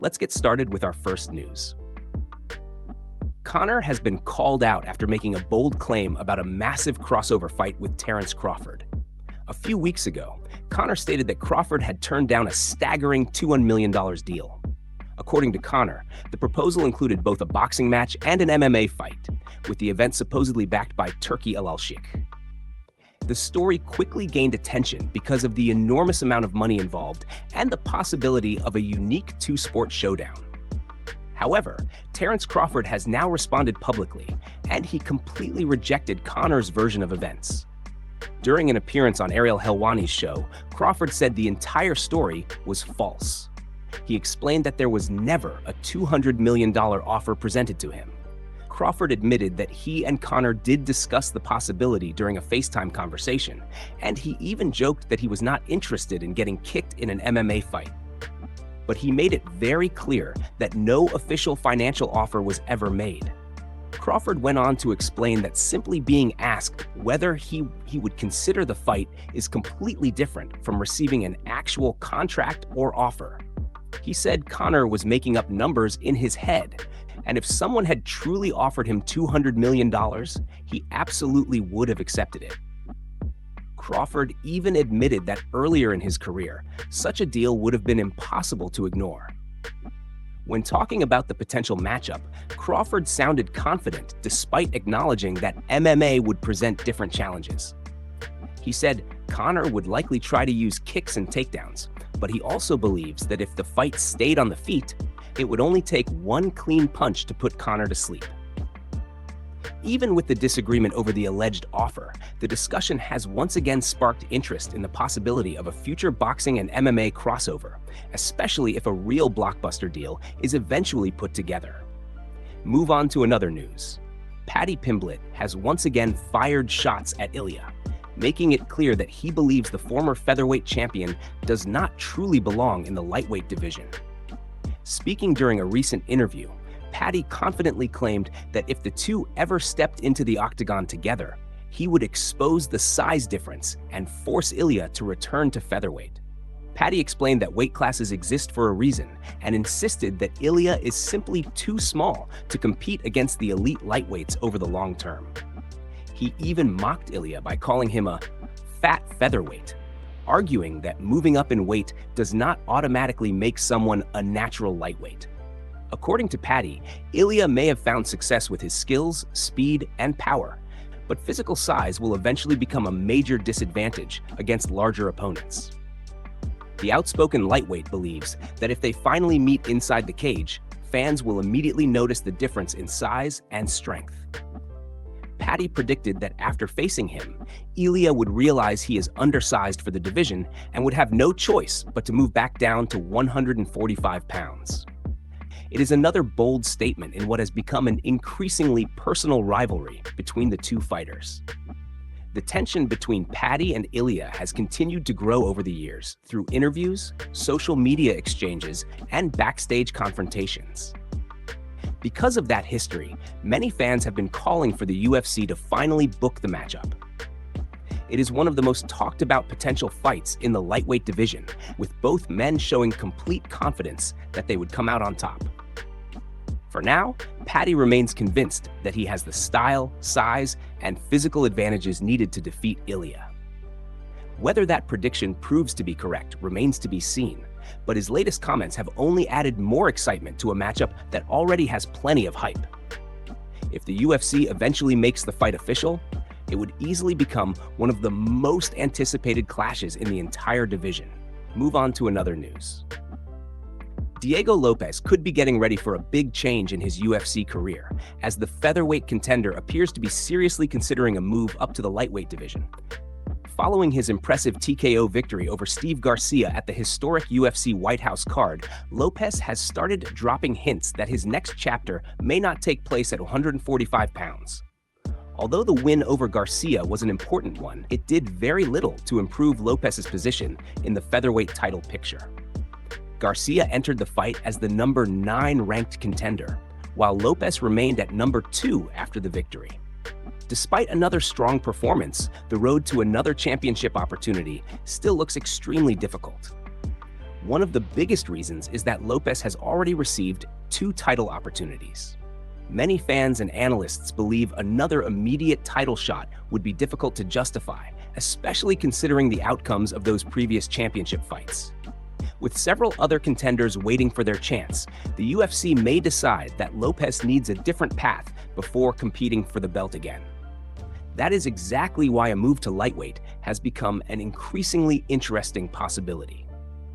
Let's get started with our first news. Conor has been called out after making a bold claim about a massive crossover fight with Terence Crawford. A few weeks ago, Conor stated that Crawford had turned down a staggering $200 million deal. According to Conor, the proposal included both a boxing match and an MMA fight, with the event supposedly backed by Turki Al-Sheikh. The story quickly gained attention because of the enormous amount of money involved and the possibility of a unique two-sport showdown. However, Terence Crawford has now responded publicly, and he completely rejected Conor's version of events. During an appearance on Ariel Helwani's show, Crawford said the entire story was false. He explained that there was never a $200 million offer presented to him. Crawford admitted that he and Conor did discuss the possibility during a FaceTime conversation, and he even joked that he was not interested in getting kicked in an MMA fight. But he made it very clear that no official financial offer was ever made. Crawford went on to explain that simply being asked whether he would consider the fight is completely different from receiving an actual contract or offer. He said Conor was making up numbers in his head, and if someone had truly offered him $200 million, he absolutely would have accepted it. Crawford even admitted that earlier in his career, such a deal would have been impossible to ignore. When talking about the potential matchup, Crawford sounded confident despite acknowledging that MMA would present different challenges. He said Conor would likely try to use kicks and takedowns, but he also believes that if the fight stayed on the feet, it would only take one clean punch to put Conor to sleep. Even with the disagreement over the alleged offer, the discussion has once again sparked interest in the possibility of a future boxing and MMA crossover, especially if a real blockbuster deal is eventually put together. Move on to another news. Paddy Pimblett has once again fired shots at Ilya, making it clear that he believes the former featherweight champion does not truly belong in the lightweight division. Speaking during a recent interview, Paddy confidently claimed that if the two ever stepped into the octagon together, he would expose the size difference and force Ilya to return to featherweight. Paddy explained that weight classes exist for a reason and insisted that Ilya is simply too small to compete against the elite lightweights over the long term. He even mocked Ilya by calling him a fat featherweight, arguing that moving up in weight does not automatically make someone a natural lightweight. According to Paddy, Ilya may have found success with his skills, speed, and power, but physical size will eventually become a major disadvantage against larger opponents. The outspoken lightweight believes that if they finally meet inside the cage, fans will immediately notice the difference in size and strength. Paddy predicted that after facing him, Ilya would realize he is undersized for the division and would have no choice but to move back down to 145 pounds. It is another bold statement in what has become an increasingly personal rivalry between the two fighters. The tension between Paddy and Ilya has continued to grow over the years through interviews, social media exchanges, and backstage confrontations. Because of that history, many fans have been calling for the UFC to finally book the matchup. It is one of the most talked about potential fights in the lightweight division, with both men showing complete confidence that they would come out on top. For now, Paddy remains convinced that he has the style, size, and physical advantages needed to defeat Ilya. Whether that prediction proves to be correct remains to be seen, but his latest comments have only added more excitement to a matchup that already has plenty of hype. If the UFC eventually makes the fight official, it would easily become one of the most anticipated clashes in the entire division. Move on to another news. Diego Lopez could be getting ready for a big change in his UFC career, as the featherweight contender appears to be seriously considering a move up to the lightweight division. Following his impressive TKO victory over Steve Garcia at the historic UFC White House card, Lopez has started dropping hints that his next chapter may not take place at 145 pounds. Although the win over Garcia was an important one, it did very little to improve Lopez's position in the featherweight title picture. Garcia entered the fight as the number 9 ranked contender, while Lopez remained at number 2 after the victory. Despite another strong performance, the road to another championship opportunity still looks extremely difficult. One of the biggest reasons is that Lopez has already received 2 title opportunities. Many fans and analysts believe another immediate title shot would be difficult to justify, especially considering the outcomes of those previous championship fights. With several other contenders waiting for their chance, the UFC may decide that Lopez needs a different path before competing for the belt again. That is exactly why a move to lightweight has become an increasingly interesting possibility.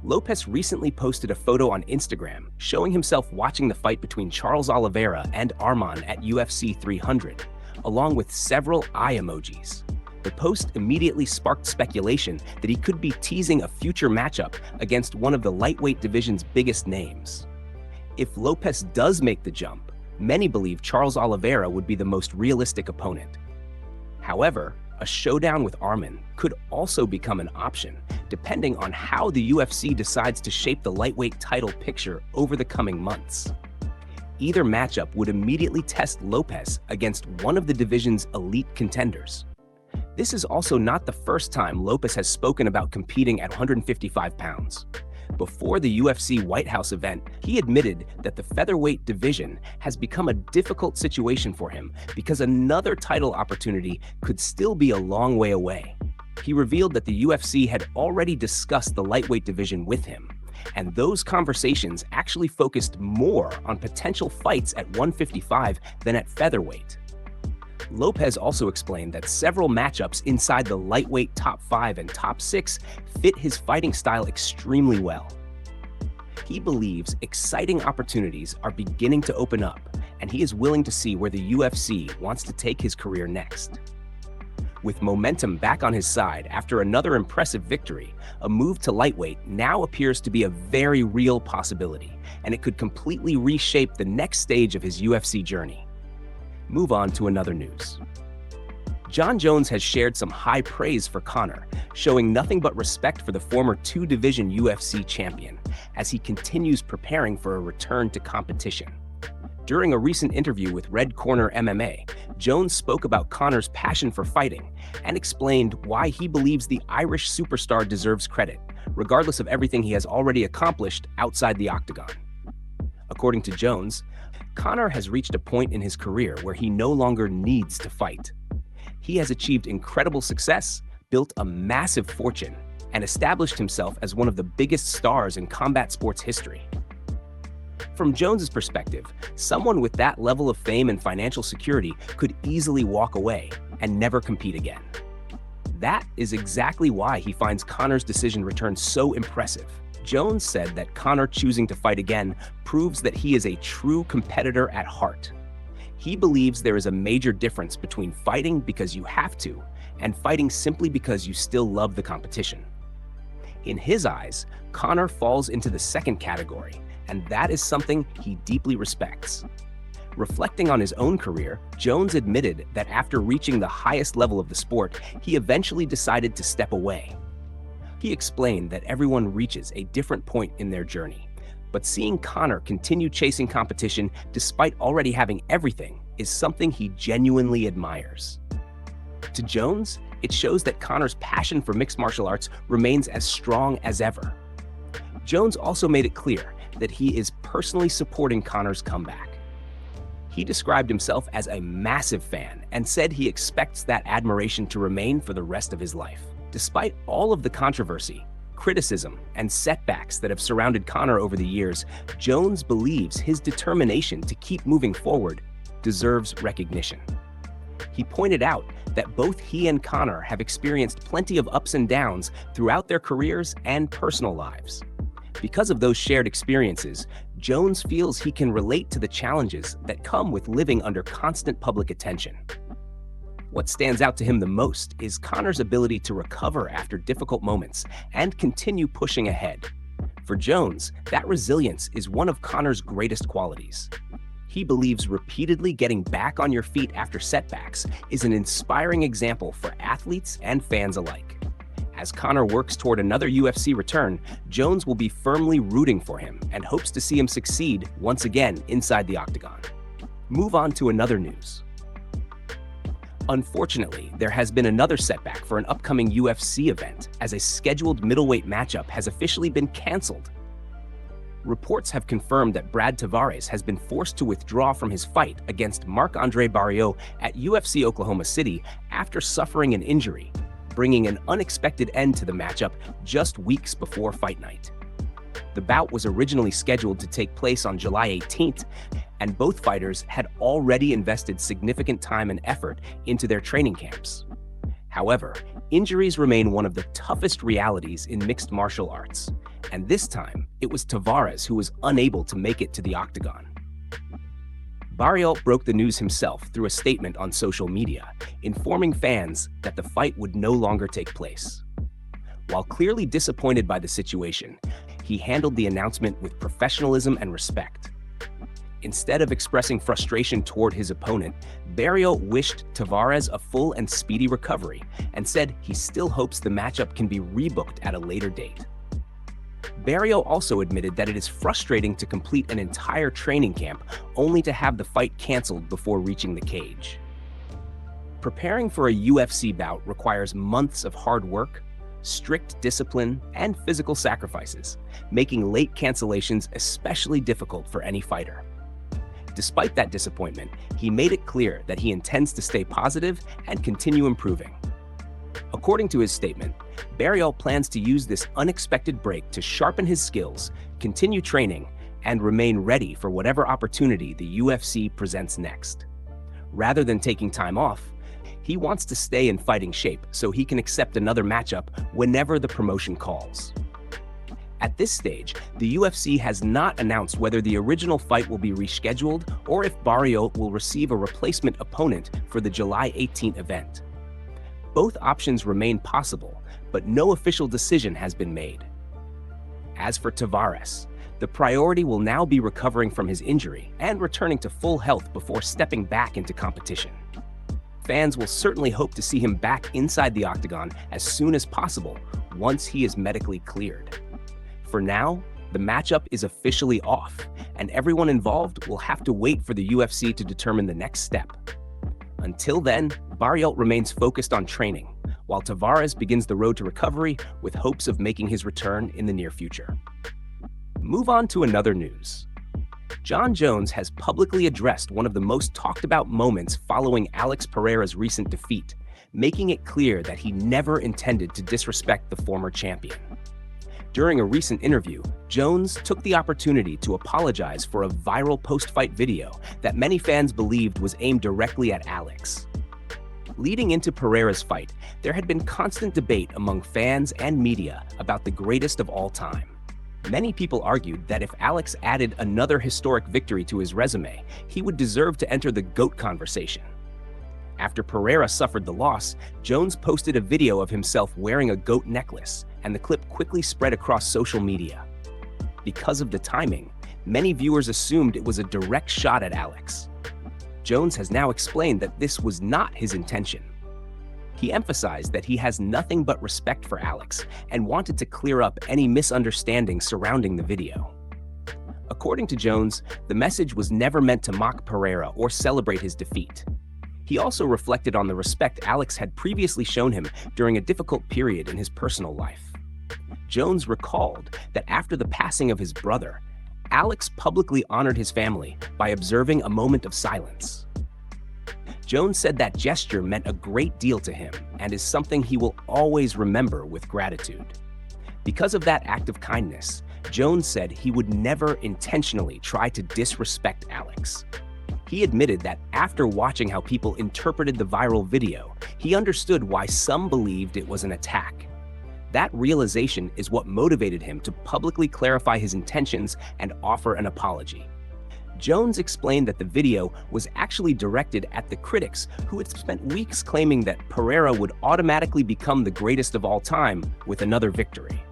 Lopez recently posted a photo on Instagram showing himself watching the fight between Charles Oliveira and Arman at UFC 300, along with several eye emojis. The post immediately sparked speculation that he could be teasing a future matchup against one of the lightweight division's biggest names. If Lopez does make the jump, many believe Charles Oliveira would be the most realistic opponent. However, a showdown with Arman could also become an option, depending on how the UFC decides to shape the lightweight title picture over the coming months. Either matchup would immediately test Lopez against one of the division's elite contenders. This is also not the first time Lopez has spoken about competing at 155 pounds. Before the UFC White House event, he admitted that the featherweight division has become a difficult situation for him because another title opportunity could still be a long way away. He revealed that the UFC had already discussed the lightweight division with him, and those conversations actually focused more on potential fights at 155 than at featherweight. Lopez also explained that several matchups inside the lightweight top 5 and top 6 fit his fighting style extremely well. He believes exciting opportunities are beginning to open up, and he is willing to see where the UFC wants to take his career next. With momentum back on his side after another impressive victory, a move to lightweight now appears to be a very real possibility, and it could completely reshape the next stage of his UFC journey. Move on to another news. Jon Jones has shared some high praise for Conor, showing nothing but respect for the former 2-division UFC champion as he continues preparing for a return to competition. During a recent interview with Red Corner MMA, Jones spoke about Conor's passion for fighting and explained why he believes the Irish superstar deserves credit, regardless of everything he has already accomplished outside the octagon. According to Jones, Conor has reached a point in his career where he no longer needs to fight. He has achieved incredible success, built a massive fortune, and established himself as one of the biggest stars in combat sports history. From Jones's perspective, someone with that level of fame and financial security could easily walk away and never compete again. That is exactly why he finds Conor's decision return so impressive. Jones said that Conor choosing to fight again proves that he is a true competitor at heart. He believes there is a major difference between fighting because you have to and fighting simply because you still love the competition. In his eyes, Conor falls into the second category, and that is something he deeply respects. Reflecting on his own career, Jones admitted that after reaching the highest level of the sport, he eventually decided to step away. He explained that everyone reaches a different point in their journey, but seeing Conor continue chasing competition despite already having everything is something he genuinely admires. To Jones, it shows that Conor's passion for mixed martial arts remains as strong as ever. Jones also made it clear that he is personally supporting Conor's comeback. He described himself as a massive fan and said he expects that admiration to remain for the rest of his life. Despite all of the controversy, criticism, and setbacks that have surrounded Conor over the years, Jones believes his determination to keep moving forward deserves recognition. He pointed out that both he and Conor have experienced plenty of ups and downs throughout their careers and personal lives. Because of those shared experiences, Jones feels he can relate to the challenges that come with living under constant public attention. What stands out to him the most is Conor's ability to recover after difficult moments and continue pushing ahead. For Jones, that resilience is one of Conor's greatest qualities. He believes repeatedly getting back on your feet after setbacks is an inspiring example for athletes and fans alike. As Conor works toward another UFC return, Jones will be firmly rooting for him and hopes to see him succeed once again inside the octagon. Move on to another news. Unfortunately, there has been another setback for an upcoming UFC event as a scheduled middleweight matchup has officially been canceled reports have confirmed that Brad Tavares has been forced to withdraw from his fight against Marc-Andre Barriault at UFC Oklahoma City after suffering an injury, bringing an unexpected end to the matchup just weeks before fight night. The bout was originally scheduled to take place on July 18th, and both fighters had already invested significant time and effort into their training camps. However, injuries remain one of the toughest realities in mixed martial arts, and this time it was Tavares who was unable to make it to the octagon. Barriault broke the news himself through a statement on social media, informing fans that the fight would no longer take place. While clearly disappointed by the situation, he handled the announcement with professionalism and respect. Instead of expressing frustration toward his opponent, Barriault wished Tavares a full and speedy recovery and said he still hopes the matchup can be rebooked at a later date. Barriault also admitted that it is frustrating to complete an entire training camp only to have the fight canceled before reaching the cage. Preparing for a UFC bout requires months of hard work, strict discipline, and physical sacrifices, making late cancellations especially difficult for any fighter. Despite that disappointment, he made it clear that he intends to stay positive and continue improving. According to his statement, Barriault plans to use this unexpected break to sharpen his skills, continue training, and remain ready for whatever opportunity the UFC presents next. Rather than taking time off, he wants to stay in fighting shape so he can accept another matchup whenever the promotion calls. At this stage, the UFC has not announced whether the original fight will be rescheduled or if Barriault will receive a replacement opponent for the July 18th event. Both options remain possible, but no official decision has been made. As for Tavares, the priority will now be recovering from his injury and returning to full health before stepping back into competition. Fans will certainly hope to see him back inside the octagon as soon as possible once he is medically cleared. For now, the matchup is officially off, and everyone involved will have to wait for the UFC to determine the next step. Until then, Barriault remains focused on training, while Tavares begins the road to recovery with hopes of making his return in the near future. Move on to another news. Jon Jones has publicly addressed one of the most talked about moments following Alex Pereira's recent defeat, making it clear that he never intended to disrespect the former champion. During a recent interview, Jones took the opportunity to apologize for a viral post-fight video that many fans believed was aimed directly at Alex. Leading into Pereira's fight, there had been constant debate among fans and media about the greatest of all time. Many people argued that if Alex added another historic victory to his resume, he would deserve to enter the GOAT conversation. After Pereira suffered the loss, Jones posted a video of himself wearing a GOAT necklace, and the clip quickly spread across social media. Because of the timing, many viewers assumed it was a direct shot at Alex. Jones has now explained that this was not his intention. He emphasized that he has nothing but respect for Alex and wanted to clear up any misunderstandings surrounding the video. According to Jones, the message was never meant to mock Pereira or celebrate his defeat. He also reflected on the respect Alex had previously shown him during a difficult period in his personal life. Jones recalled that after the passing of his brother, Alex publicly honored his family by observing a moment of silence. Jones said that gesture meant a great deal to him and is something he will always remember with gratitude. Because of that act of kindness, Jones said he would never intentionally try to disrespect Alex. He admitted that after watching how people interpreted the viral video, he understood why some believed it was an attack. That realization is what motivated him to publicly clarify his intentions and offer an apology. Jones explained that the video was actually directed at the critics who had spent weeks claiming that Pereira would automatically become the greatest of all time with another victory.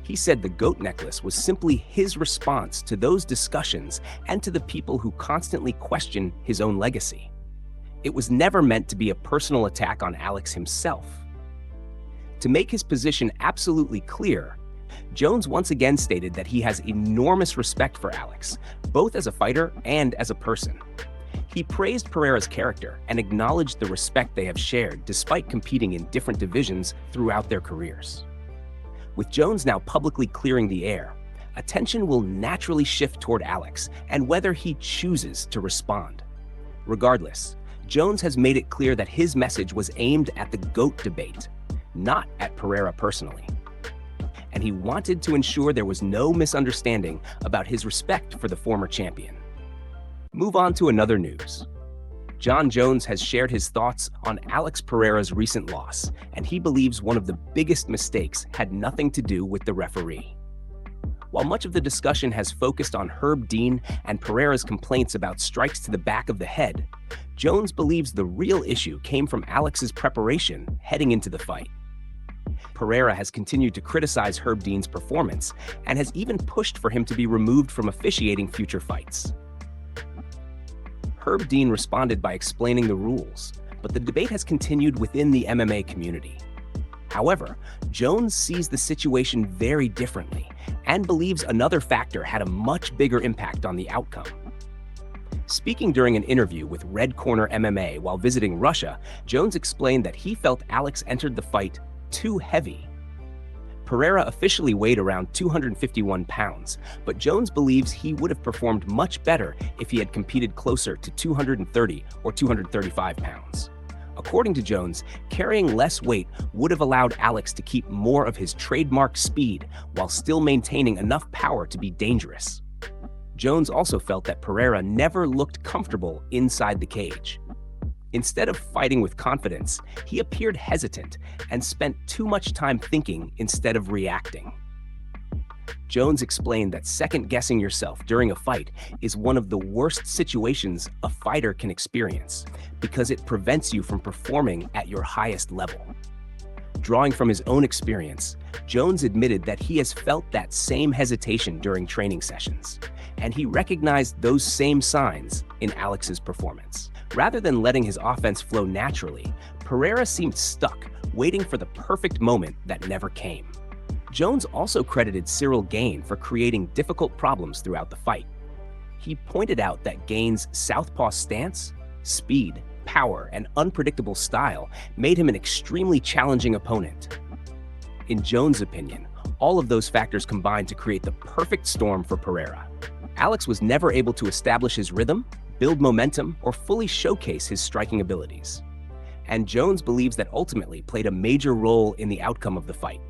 He said the GOAT necklace was simply his response to those discussions and to the people who constantly question his own legacy. It was never meant to be a personal attack on Alex himself. To make his position absolutely clear, Jones once again stated that he has enormous respect for Alex, both as a fighter and as a person. He praised Pereira's character and acknowledged the respect they have shared despite competing in different divisions throughout their careers. With Jones now publicly clearing the air, attention will naturally shift toward Alex and whether he chooses to respond. Regardless, Jones has made it clear that his message was aimed at the GOAT debate, not at Pereira personally. And he wanted to ensure there was no misunderstanding about his respect for the former champion. Move on to another news. Jon Jones has shared his thoughts on Alex Pereira's recent loss, and he believes one of the biggest mistakes had nothing to do with the referee. While much of the discussion has focused on Herb Dean and Pereira's complaints about strikes to the back of the head, Jones believes the real issue came from Alex's preparation heading into the fight. Pereira has continued to criticize Herb Dean's performance and has even pushed for him to be removed from officiating future fights. Herb Dean responded by explaining the rules, but the debate has continued within the MMA community. However, Jones sees the situation very differently and believes another factor had a much bigger impact on the outcome. Speaking during an interview with Red Corner MMA while visiting Russia, Jones explained that he felt Alex entered the fight too heavy. Pereira officially weighed around 251 pounds, but Jones believes he would have performed much better if he had competed closer to 230 or 235 pounds. According to Jones, carrying less weight would have allowed Alex to keep more of his trademark speed while still maintaining enough power to be dangerous. Jones also felt that Pereira never looked comfortable inside the cage. Instead of fighting with confidence, he appeared hesitant and spent too much time thinking instead of reacting. Jones explained that second-guessing yourself during a fight is one of the worst situations a fighter can experience because it prevents you from performing at your highest level. Drawing from his own experience, Jones admitted that he has felt that same hesitation during training sessions, and he recognized those same signs in Alex's performance. Rather than letting his offense flow naturally, Pereira seemed stuck, waiting for the perfect moment that never came. Jones also credited Cyril Gane for creating difficult problems throughout the fight. He pointed out that Gane's southpaw stance, speed, power, and unpredictable style made him an extremely challenging opponent. In Jones' opinion, all of those factors combined to create the perfect storm for Pereira. Alex was never able to establish his rhythm, build momentum, or fully showcase his striking abilities. And Jones believes that ultimately played a major role in the outcome of the fight.